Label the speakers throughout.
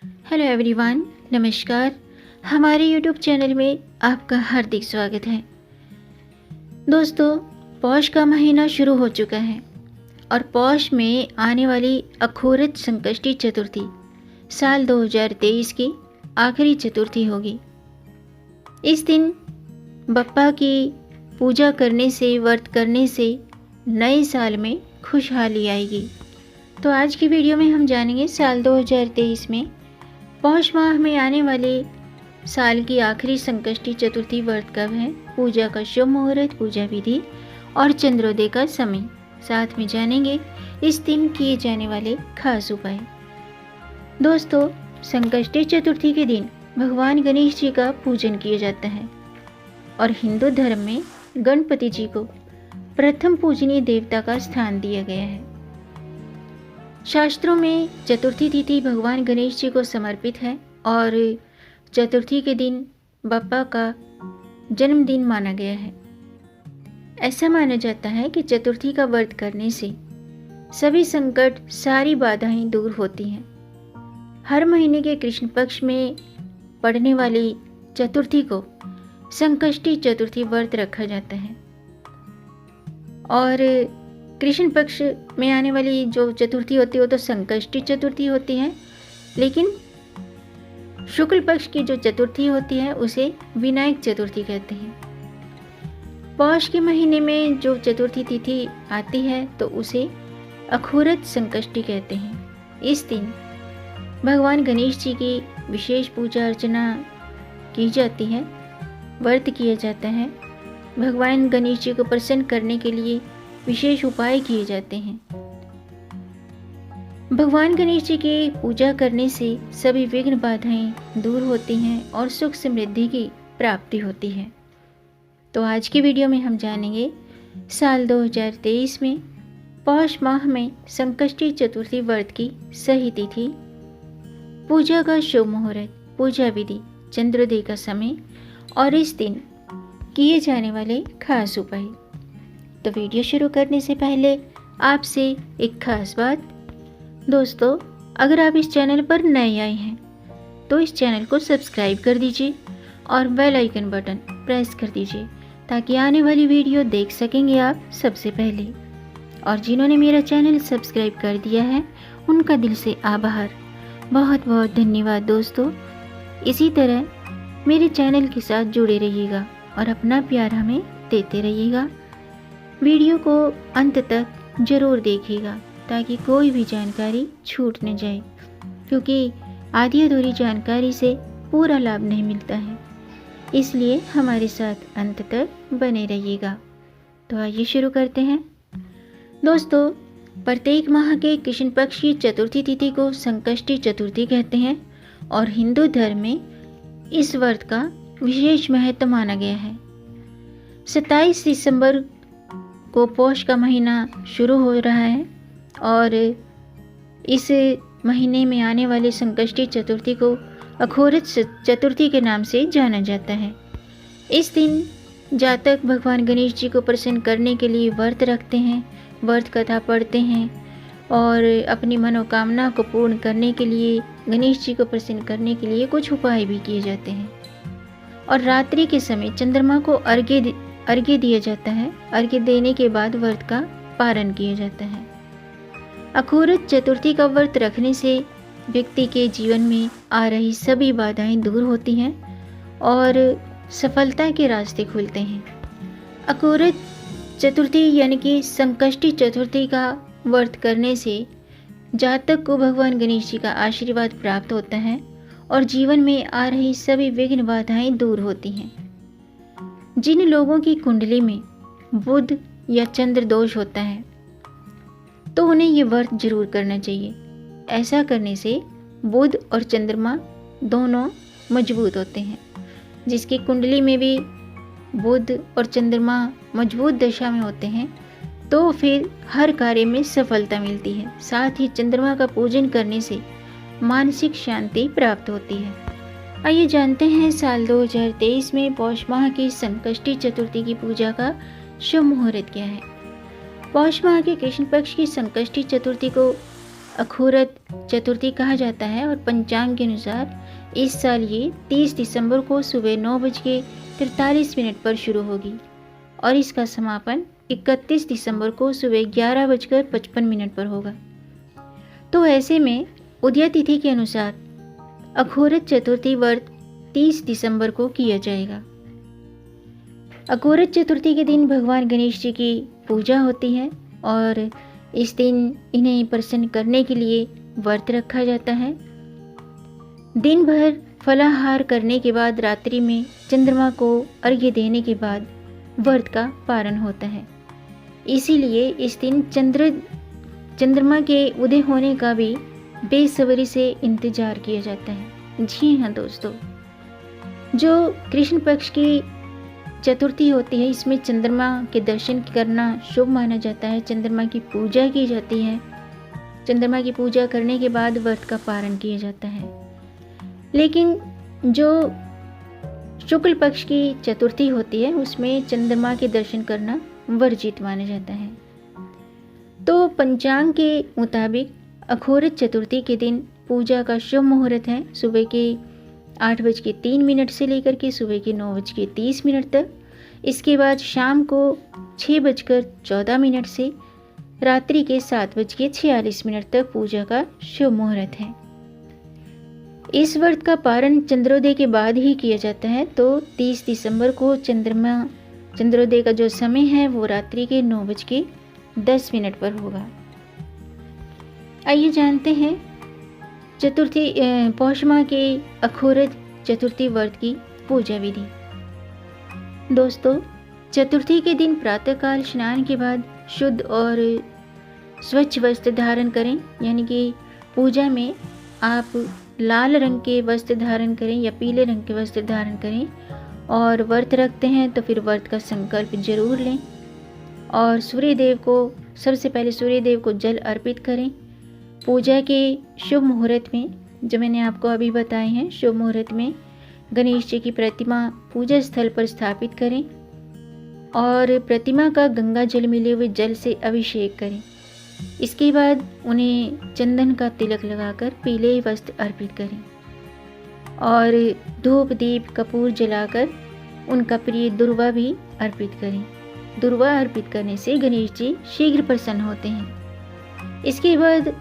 Speaker 1: Hello everyone, नमस्कार। हमारे YouTube channel में आपका हार्दिक स्वागत है। दोस्तों, पौष का महीना शुरू हो चुका है और पौष में आने वाली अखोरत संकष्टी चतुर्थी साल 2023 की आखिरी चतुर्थी होगी। इस दिन बप्पा की पूजा करने से, व्रत करने से नए साल में खुशहाली आएगी। तो आज की वीडियो में हम जानेंगे साल 2023 में पौष माह में आने वाले साल की आखिरी संकष्टी चतुर्थी व्रत कब है, पूजा का शुभ मुहूर्त, पूजा विधि और चंद्रोदय का समय। साथ में जानेंगे इस दिन किए जाने वाले खास उपाय। दोस्तों, संकष्टी चतुर्थी के दिन भगवान गणेश जी का पूजन किया जाता है और हिंदू धर्म में गणपति जी को प्रथम पूजनीय देवता का स्थान दिया गया है। शास्त्रों में चतुर्थी तिथि भगवान गणेश जी को समर्पित है और चतुर्थी के दिन बप्पा का जन्मदिन माना गया है। ऐसा माना जाता है कि चतुर्थी का व्रत करने से सभी संकट, सारी बाधाएं दूर होती हैं। हर महीने के कृष्ण पक्ष में पड़ने वाली चतुर्थी को संकष्टी चतुर्थी व्रत रखा जाता है और कृष्ण पक्ष में आने वाली जो चतुर्थी होती है वो तो संकष्टी चतुर्थी होती है, लेकिन शुक्ल पक्ष की जो चतुर्थी होती है उसे विनायक चतुर्थी कहते हैं। पौष के महीने में जो चतुर्थी तिथि आती है तो उसे अखोरत संकष्टी कहते हैं। इस दिन भगवान गणेश जी की विशेष पूजा अर्चना की जाती है, व्रत किया जाता है। भगवान गणेश जी को प्रसन्न करने के लिए विशेष उपाय किए जाते हैं। भगवान गणेश जी की पूजा करने से सभी विघ्न बाधाएं दूर होती हैं और सुख समृद्धि की प्राप्ति होती है। तो आज की वीडियो में हम जानेंगे साल 2023 में पौष माह में संकष्टी चतुर्थी व्रत की सही तिथि, पूजा का शुभ मुहूर्त, पूजा विधि, चंद्रोदय का समय और इस दिन किए जाने वाले खास उपाय। तो वीडियो शुरू करने से पहले आपसे एक खास बात। दोस्तों, अगर आप इस चैनल पर नए आए हैं तो इस चैनल को सब्सक्राइब कर दीजिए और बेल आइकन बटन प्रेस कर दीजिए ताकि आने वाली वीडियो देख सकेंगे आप सबसे पहले। और जिन्होंने मेरा चैनल सब्सक्राइब कर दिया है उनका दिल से आभार, बहुत बहुत धन्यवाद। दोस्तों, इसी तरह मेरे चैनल के साथ जुड़े रहिएगा और अपना प्यार हमें देते रहिएगा। वीडियो को अंत तक ज़रूर देखिएगा ताकि कोई भी जानकारी छूट न जाए, क्योंकि आधी अधूरी जानकारी से पूरा लाभ नहीं मिलता है। इसलिए हमारे साथ अंत तक बने रहिएगा। तो आइए शुरू करते हैं। दोस्तों, प्रत्येक माह के कृष्ण पक्ष की चतुर्थी तिथि को संकष्टी चतुर्थी कहते हैं और हिंदू धर्म में इस व्रत का विशेष महत्व माना गया है। 27 दिसंबर को पौष का महीना शुरू हो रहा है और इस महीने में आने वाले संकष्टी चतुर्थी को अखोरत चतुर्थी के नाम से जाना जाता है। इस दिन जातक भगवान गणेश जी को प्रसन्न करने के लिए व्रत रखते हैं, व्रत कथा पढ़ते हैं और अपनी मनोकामना को पूर्ण करने के लिए, गणेश जी को प्रसन्न करने के लिए कुछ उपाय भी किए जाते हैं। और रात्रि के समय चंद्रमा को अर्घ्य दिया जाता है। अर्घ्य देने के बाद व्रत का पारण किया जाता है। अखोरत चतुर्थी का व्रत रखने से व्यक्ति के जीवन में आ रही सभी बाधाएं दूर होती हैं और सफलता के रास्ते खुलते हैं। अखोरत चतुर्थी यानी कि संकष्टी चतुर्थी का व्रत करने से जातक को भगवान गणेश जी का आशीर्वाद प्राप्त होता है और जीवन में आ रही सभी विघ्न बाधाएं दूर होती हैं। जिन लोगों की कुंडली में बुध या चंद्र दोष होता है तो उन्हें ये व्रत जरूर करना चाहिए। ऐसा करने से बुध और चंद्रमा दोनों मजबूत होते हैं। जिसकी कुंडली में भी बुध और चंद्रमा मजबूत दशा में होते हैं तो फिर हर कार्य में सफलता मिलती है। साथ ही चंद्रमा का पूजन करने से मानसिक शांति प्राप्त होती है। आइए जानते हैं साल 2023 में पौष माह की संकष्टी चतुर्थी की पूजा का शुभ मुहूर्त क्या है। पौष माह के कृष्ण पक्ष की संकष्टी चतुर्थी को अखोरत चतुर्थी कहा जाता है और पंचांग के अनुसार इस साल ये 30 दिसंबर को सुबह 9:43 पर शुरू होगी और इसका समापन 31 दिसंबर को सुबह 11:55 पर होगा। तो ऐसे में उदय तिथि के अनुसार अखोरत चतुर्थी व्रत 30 दिसंबर को किया जाएगा। अखोरत चतुर्थी के दिन भगवान गणेश जी की पूजा होती है और इस दिन इन्हें प्रसन्न करने के लिए व्रत रखा जाता है। दिन भर फलाहार करने के बाद रात्रि में चंद्रमा को अर्घ्य देने के बाद व्रत का पारण होता है। इसीलिए इस दिन चंद्रमा के उदय होने का भी बेसब्री से इंतजार किया जाता है। जी हाँ दोस्तों, जो कृष्ण पक्ष की चतुर्थी होती है इसमें चंद्रमा के दर्शन करना शुभ माना जाता है। चंद्रमा की पूजा की जाती है। चंद्रमा की पूजा करने के बाद व्रत का पारण किया जाता है। लेकिन जो शुक्ल पक्ष की चतुर्थी होती है उसमें चंद्रमा के दर्शन करना वर्जित माना जाता है। तो पंचांग के मुताबिक अखोरत चतुर्थी के दिन पूजा का शुभ मुहूर्त है सुबह के 8:03 से लेकर के सुबह के 9:30 तक। इसके बाद शाम को 6:14 से रात्रि के 7:46 तक पूजा का शुभ मुहूर्त है। इस व्रत का पारण चंद्रोदय के बाद ही किया जाता है। तो 30 दिसंबर को चंद्रोदय का जो समय है वो रात्रि के 9:10 पर होगा। आइए जानते हैं चतुर्थी पौष माह के अखोरत चतुर्थी व्रत की पूजा विधि। दोस्तों, चतुर्थी के दिन प्रातःकाल स्नान के बाद शुद्ध और स्वच्छ वस्त्र धारण करें, यानी कि पूजा में आप लाल रंग के वस्त्र धारण करें या पीले रंग के वस्त्र धारण करें। और व्रत रखते हैं तो फिर व्रत का संकल्प जरूर लें और सबसे पहले सूर्य देव को जल अर्पित करें। पूजा के शुभ मुहूर्त में, जो मैंने आपको अभी बताए हैं, शुभ मुहूर्त में गणेश जी की प्रतिमा पूजा स्थल पर स्थापित करें और प्रतिमा का गंगा जल मिले हुए जल से अभिषेक करें। इसके बाद उन्हें चंदन का तिलक लगाकर पीले वस्त्र अर्पित करें और धूप दीप कपूर जलाकर उनका प्रिय दुर्वा भी अर्पित करें। दुर्वा अर्पित करने से गणेश जी शीघ्र प्रसन्न होते हैं। इसके बाद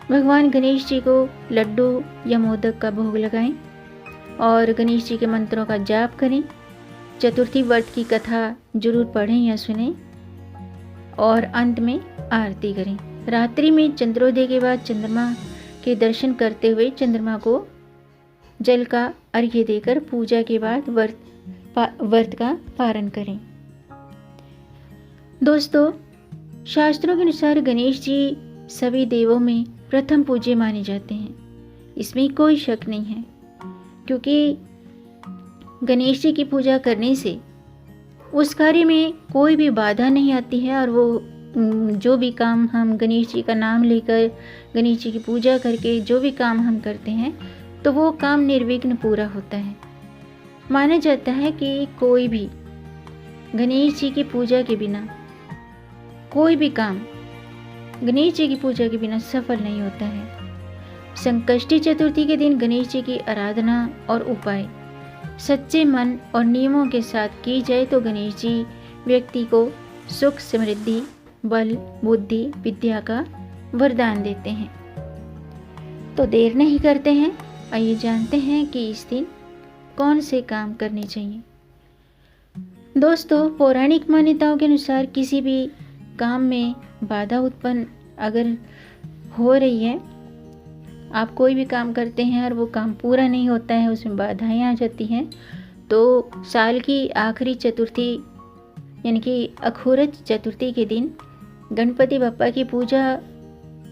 Speaker 1: भगवान गणेश जी को लड्डू या मोदक का भोग लगाएं और गणेश जी के मंत्रों का जाप करें। चतुर्थी व्रत की कथा जरूर पढ़ें या सुनें और अंत में आरती करें। रात्रि में चंद्रोदय के बाद चंद्रमा के दर्शन करते हुए चंद्रमा को जल का अर्घ्य देकर पूजा के बाद व्रत का पारण करें। दोस्तों, शास्त्रों के अनुसार गणेश जी सभी देवों में प्रथम पूज्य माने जाते हैं। इसमें कोई शक नहीं है, क्योंकि गणेश जी की पूजा करने से उस कार्य में कोई भी बाधा नहीं आती है और वो जो भी काम हम गणेश जी का नाम लेकर गणेश जी की पूजा करके जो भी काम हम करते हैं तो वो काम निर्विघ्न पूरा होता है। माना जाता है कि कोई भी गणेश जी की पूजा के बिना कोई भी काम गणेश जी की पूजा के बिना सफल नहीं होता है। संकष्टी चतुर्थी के दिन गणेश जी की आराधना और उपाय सच्चे मन और नियमों के साथ की जाए तो गणेश जी व्यक्ति को सुख, समृद्धि, बल, बुद्धि, विद्या का वरदान देते हैं। तो देर नहीं करते हैं, आइए जानते हैं कि इस दिन कौन से काम करने चाहिए। दोस्तों, पौराणिक मान्यताओं के अनुसार किसी भी काम में बाधा उत्पन्न अगर हो रही है, आप कोई भी काम करते हैं और वो काम पूरा नहीं होता है, उसमें बाधाएं आ जाती हैं, तो साल की आखिरी चतुर्थी यानी कि अखोरत चतुर्थी के दिन गणपति बप्पा की पूजा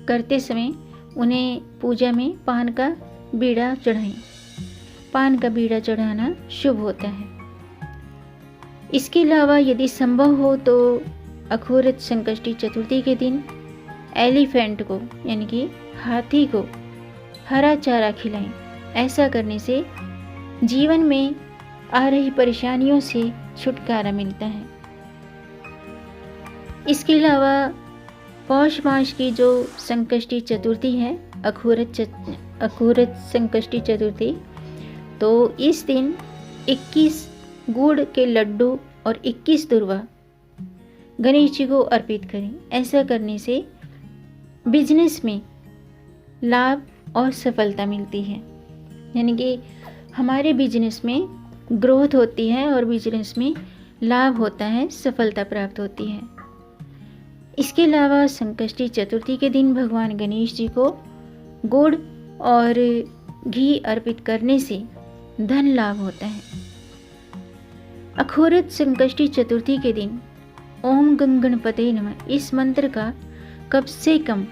Speaker 1: करते समय उन्हें पूजा में पान का बीड़ा चढ़ाएं। पान का बीड़ा चढ़ाना शुभ होता है। इसके अलावा यदि संभव हो तो अखोरत संकष्टी चतुर्थी के दिन एलिफेंट को यानी कि हाथी को हरा चारा खिलाएं। ऐसा करने से जीवन में आ रही परेशानियों से छुटकारा मिलता है। इसके अलावा पौष मास की जो संकष्टी चतुर्थी है, अखूरत संकष्टी चतुर्थी, तो इस दिन 21 गुड़ के लड्डू और 21 दुर्वा गणेश जी को अर्पित करें। ऐसा करने से बिजनेस में लाभ और सफलता मिलती है, यानी कि हमारे बिजनेस में ग्रोथ होती है और बिजनेस में लाभ होता है, सफलता प्राप्त होती है। इसके अलावा संकष्टी चतुर्थी के दिन भगवान गणेश जी को गुड़ और घी अर्पित करने से धन लाभ होता है। अखोरत संकष्टी चतुर्थी के दिन ओम गं गणपते नमः इस मंत्र का कम से कम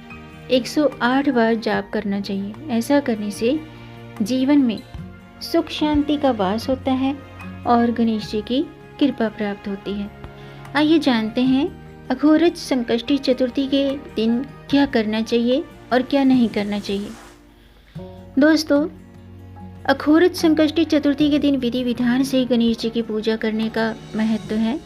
Speaker 1: 108 बार जाप करना चाहिए। ऐसा करने से जीवन में सुख शांति का वास होता है और गणेश जी की कृपा प्राप्त होती है। आइए जानते हैं अघोरज संकष्टी चतुर्थी के दिन क्या करना चाहिए और क्या नहीं करना चाहिए। दोस्तों, अघोरज संकष्टी चतुर्थी के दिन विधि विधान से गणेश जी की पूजा करने का महत्व है।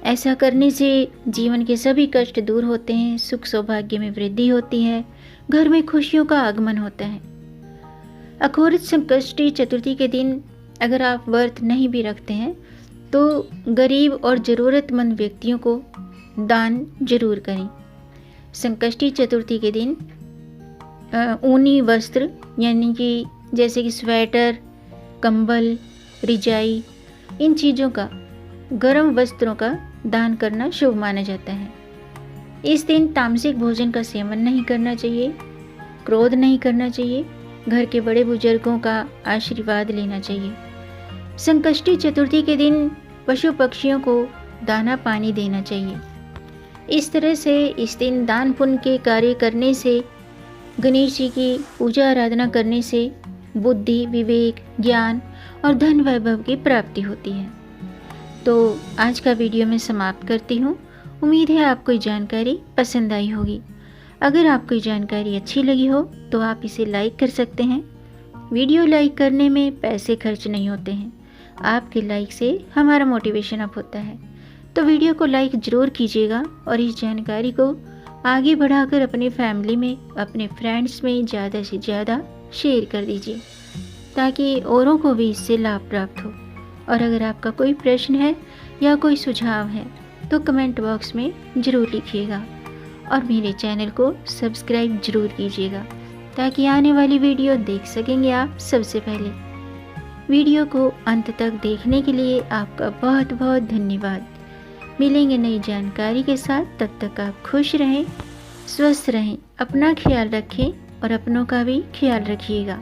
Speaker 1: ऐसा करने से जीवन के सभी कष्ट दूर होते हैं, सुख सौभाग्य में वृद्धि होती है, घर में खुशियों का आगमन होता है। अघोरज संकष्टी चतुर्थी के दिन अगर आप व्रत नहीं भी रखते हैं तो गरीब और ज़रूरतमंद व्यक्तियों को दान जरूर करें। संकष्टी चतुर्थी के दिन ऊनी वस्त्र यानी कि जैसे कि स्वेटर, कंबल, रिजाई, इन चीज़ों का, गर्म वस्त्रों का दान करना शुभ माना जाता है। इस दिन तामसिक भोजन का सेवन नहीं करना चाहिए, क्रोध नहीं करना चाहिए, घर के बड़े बुजुर्गों का आशीर्वाद लेना चाहिए। संकष्टी चतुर्थी के दिन पशु पक्षियों को दाना पानी देना चाहिए। इस तरह से इस दिन दान पुण्य के कार्य करने से, गणेश जी की पूजा आराधना करने से बुद्धि, विवेक, ज्ञान और धन वैभव की प्राप्ति होती है। तो आज का वीडियो मैं समाप्त करती हूँ। उम्मीद है आपको ये जानकारी पसंद आई होगी। अगर आपको ये जानकारी अच्छी लगी हो तो आप इसे लाइक कर सकते हैं। वीडियो लाइक करने में पैसे खर्च नहीं होते हैं, आपके लाइक से हमारा मोटिवेशन अप होता है। तो वीडियो को लाइक ज़रूर कीजिएगा और इस जानकारी को आगे बढ़ाकर अपने फैमिली में, अपने फ्रेंड्स में ज़्यादा से ज़्यादा शेयर कर दीजिए ताकि औरों को भी इससे लाभ प्राप्त हो। और अगर आपका कोई प्रश्न है या कोई सुझाव है तो कमेंट बॉक्स में ज़रूर लिखिएगा और मेरे चैनल को सब्सक्राइब ज़रूर कीजिएगा ताकि आने वाली वीडियो देख सकेंगे आप सबसे पहले। वीडियो को अंत तक देखने के लिए आपका बहुत बहुत धन्यवाद। मिलेंगे नई जानकारी के साथ, तब तक आप खुश रहें, स्वस्थ रहें, अपना ख्याल रखें और अपनों का भी ख्याल रखिएगा।